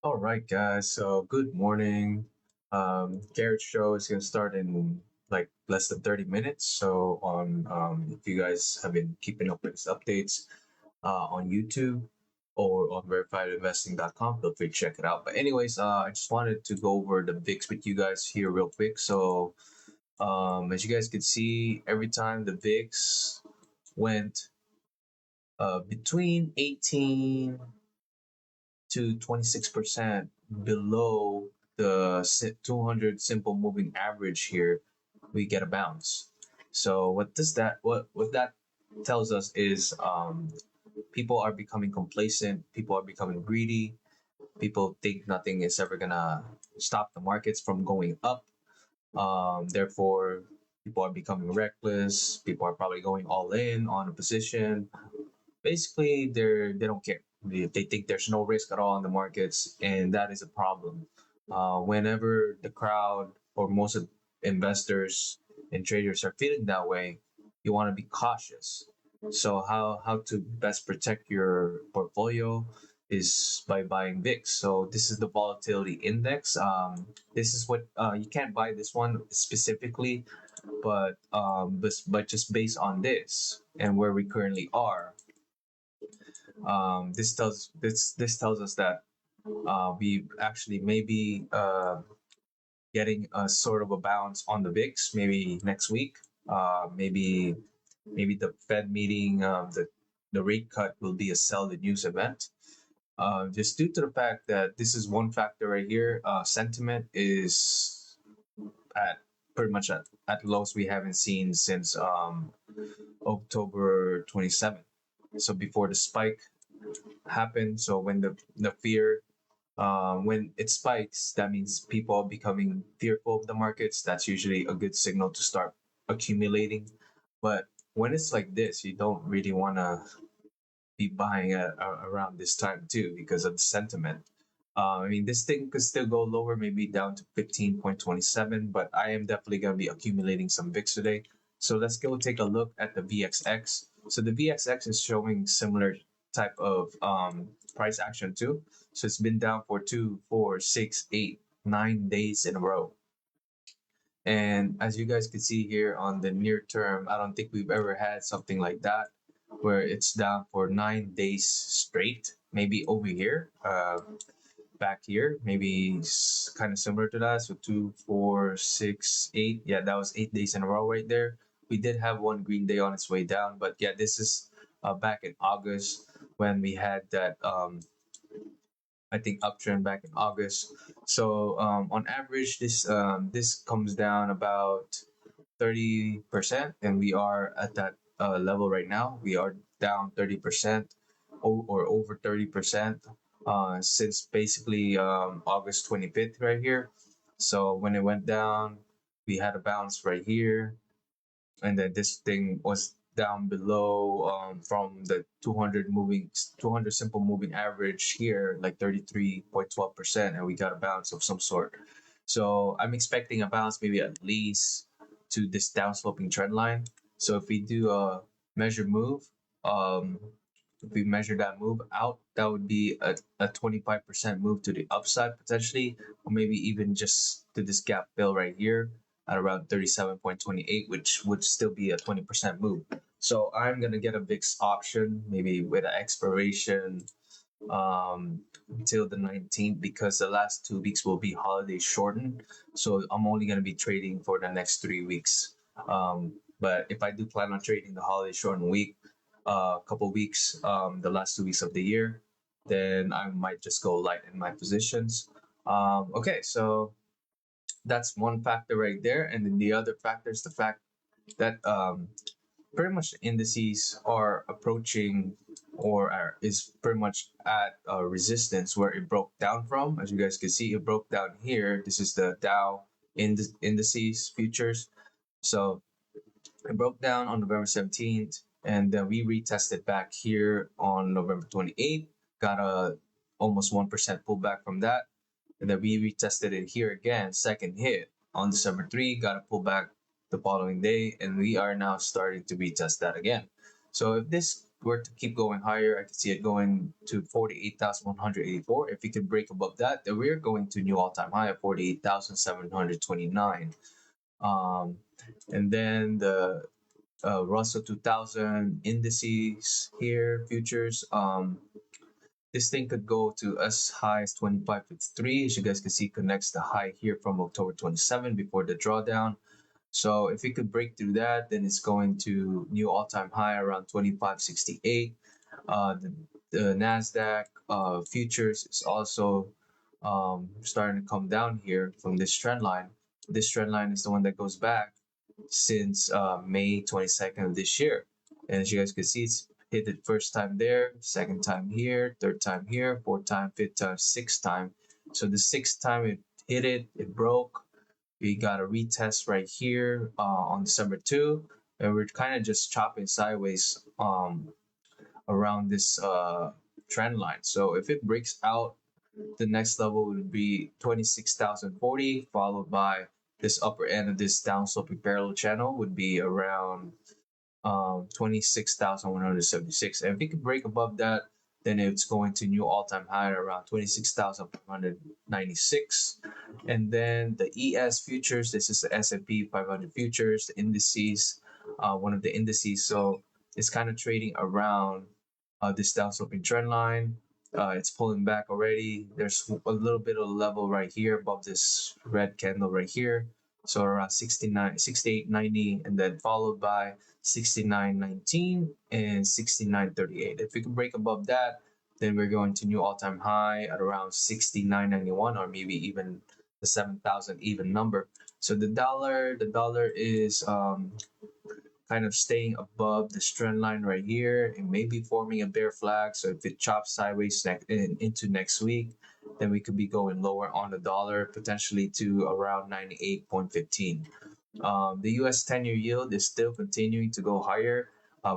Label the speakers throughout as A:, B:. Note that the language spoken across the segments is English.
A: All right, guys. So good morning. Garrett's show is gonna start in like less than 30 minutes. So on if you guys have been keeping up with his updates on YouTube or on verifiedinvesting.com, feel free to check it out. But anyways, I just wanted to go over the VIX with you guys here real quick. So as you guys can see, every time the VIX went between 18 to 26% below the 200 simple moving average here, we get a bounce. So what that tells us is people are becoming complacent, people are becoming greedy, people think nothing is ever gonna stop the markets from going up. Therefore, people are becoming reckless. People are probably going all in on a position. Basically they don't care. They think there's no risk at all in the markets, and that is a problem. Whenever the crowd or most of investors and traders are feeling that way, you want to be cautious. So how to best protect your portfolio is by buying VIX. So this is the volatility index. This is what you can't buy this one specifically, but just based on this and where we currently are, this tells us that we actually maybe getting a sort of a bounce on the VIX maybe next week. Maybe the Fed meeting, the rate cut will be a sell the news event. Just due to the fact that this is one factor right here, sentiment is at pretty much at lows we haven't seen since October 27th. So before the spike happened, so when the fear when it spikes, that means people are becoming fearful of the markets. That's usually a good signal to start accumulating. But when it's like this, you don't really want to be buying around this time too because of the sentiment. I mean, this thing could still go lower, maybe down to 15.27, but I am definitely going to be accumulating some VIX today. So let's go take a look at the VXX. So the VXX is showing similar type of price action too. So it's been down for 2, 4, 6, 8, 9 days in a row. And as you guys can see here on the near term, I don't think we've ever had something like that where it's down for 9 days straight. Maybe over here, back here, maybe kind of similar to that. So 2, 4, 6, 8. Yeah, that was 8 days in a row right there. We did have one green day on its way down, but yeah, this is back in August when we had that I think uptrend back in August. So on average, this comes down about 30%, and we are at that level right now. We are down 30% or over 30% since basically August 25th right here. So when it went down, we had a bounce right here, and then this thing was down below from the 200 simple moving average here, like 33.12%, and we got a bounce of some sort. So I'm expecting a bounce maybe at least to this downsloping trend line. So if we do a measure move, um, if we measure that move out, that would be a 25% move to the upside potentially, or maybe even just to this gap fill right here at around 37.28, which would still be a 20% move. So I'm gonna get a VIX option, maybe with an expiration until the 19th, because the last 2 weeks will be holiday shortened. So I'm only gonna be trading for the next 3 weeks. But if I do plan on trading the holiday shortened week, a couple weeks, the last 2 weeks of the year, then I might just go light in my positions. Okay, so that's one factor right there, and then the other factor is the fact that pretty much indices are approaching or is pretty much at a resistance where it broke down from. As you guys can see, it broke down here. This is the Dow indices futures. So it broke down on November 17th, and then we retested back here on November 28th. Got a almost 1% pullback from that, and then we retested it here again, second hit on December 3, got a pullback the following day, and we are now starting to retest that again. So if this were to keep going higher, I could see it going to 48,184. If we could break above that, then we're going to new all-time high of 48,729. Um, and then the Russell 2000 indices here, futures. This thing could go to as high as 25.53. As you guys can see, connects the high here from October 27 before the drawdown. So if we could break through that, then it's going to new all-time high around 25.68. The Nasdaq futures is also starting to come down here from this trend line. This trend line is the one that goes back since May 22nd of this year. And as you guys can see, it's hit it first time there, second time here, third time here, fourth time, fifth time, sixth time. So the sixth time it hit it, it broke. We got a retest right here on December 2, and we're kind of just chopping sideways around this trend line. So if it breaks out, the next level would be 26,040, followed by this upper end of this downsloping parallel channel would be around 26,176. And if we could break above that, then it's going to new all-time high at around 26,596. And then the ES futures, this is the S&P 500 futures, the indices, one of the indices. So it's kind of trading around this downsloping trend line. It's pulling back already. There's a little bit of level right here above this red candle right here. So around 69, 68.90, and then followed by 69.19 and 69.38. If we can break above that, then we're going to new all-time high at around 69.91, or maybe even the 7,000 even number. So the dollar is kind of staying above this trend line right here. It may be forming a bear flag. So if it chops sideways into next week, then we could be going lower on the dollar, potentially to around 98.15. The US 10-year yield is still continuing to go higher.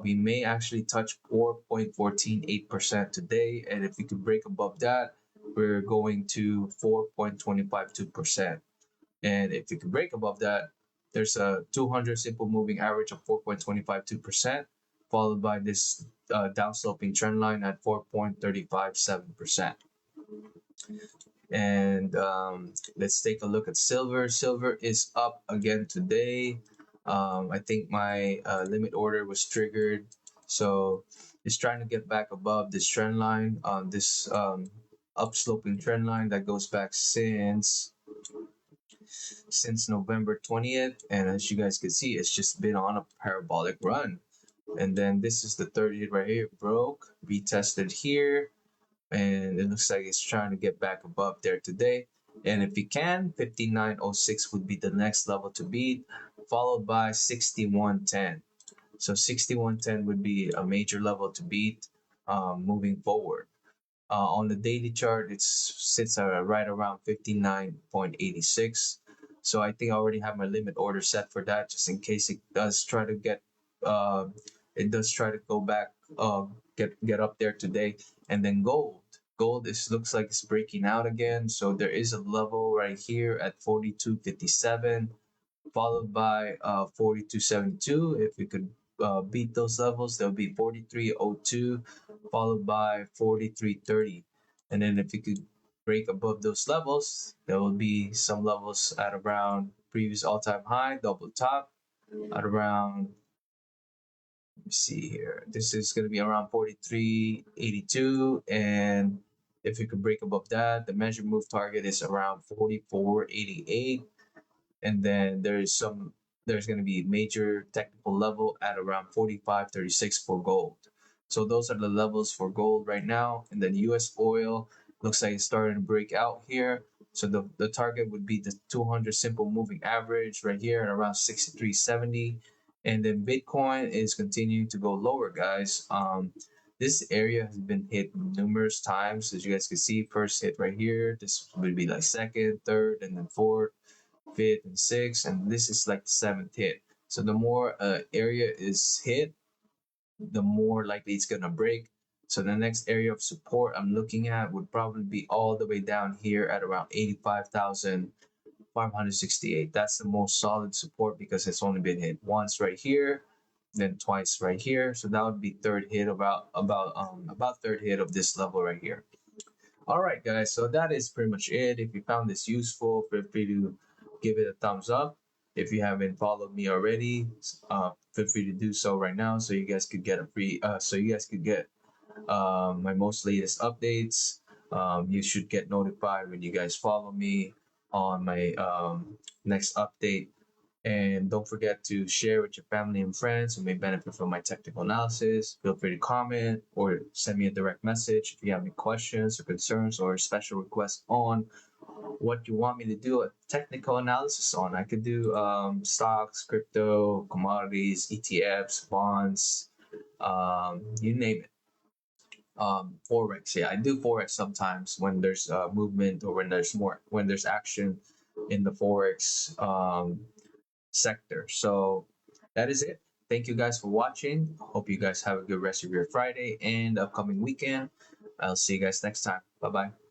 A: We may actually touch 4.148% today. And if we could break above that, we're going to 4.252%. And if we could break above that, there's a 200 simple moving average of 4.252%, followed by this downsloping trend line at 4.357%. And let's take a look at silver. Silver is up again today. I think my limit order was triggered, so it's trying to get back above this trend line, this upsloping trend line that goes back since November 20th. And as you guys can see, it's just been on a parabolic run. And then this is the 30th right here, broke, retested here, and it looks like it's trying to get back above there today. And if you can, 59.06 would be the next level to beat, followed by 61.10. So 61.10 would be a major level to beat moving forward. On the daily chart, it sits right around 59.86. So I think I already have my limit order set for that, just in case it does try to uh, go back, get up there today. And then gold is looks like it's breaking out again. So there is a level right here at 42.57, followed by 42.72. If we could beat those levels, there'll be 43.02, followed by 43.30. And then if we could break above those levels, there will be some levels at around previous all-time high, double top, at around, let me see here, this is going to be around 43.82. And if we could break above that, the measure move target is around 44.88. And then there's going to be major technical level at around 45.36 for gold. So those are the levels for gold right now. And then US oil looks like it's starting to break out here. So the target would be the 200 simple moving average right here at around 63.70. And then Bitcoin is continuing to go lower, guys. This area has been hit numerous times. As you guys can see, first hit right here. This would be like second, third, and then fourth, fifth, and sixth, and this is like the seventh hit. So the more area is hit, the more likely it's gonna break. So the next area of support I'm looking at would probably be all the way down here at around 85,568. That's the most solid support because it's only been hit once right here. then twice right here. So that would be third hit, about third hit of this level right here. All right, guys. So that is pretty much it. If you found this useful, feel free to give it a thumbs up. If you haven't followed me already, feel free to do so right now, so you guys could get a free. So you guys could get my most latest updates. You should get notified when you guys follow me on my next update. And don't forget to share with your family and friends who may benefit from my technical analysis. Feel free to comment or send me a direct message if you have any questions or concerns or special requests on what you want me to do a technical analysis on. I could do stocks, crypto, commodities, ETFs, bonds, you name it. Forex, yeah, I do forex sometimes when there's movement or when there's action in the forex sector. So that is it. Thank you guys for watching. Hope you guys have a good rest of your Friday and upcoming weekend. I'll see you guys next time. Bye bye.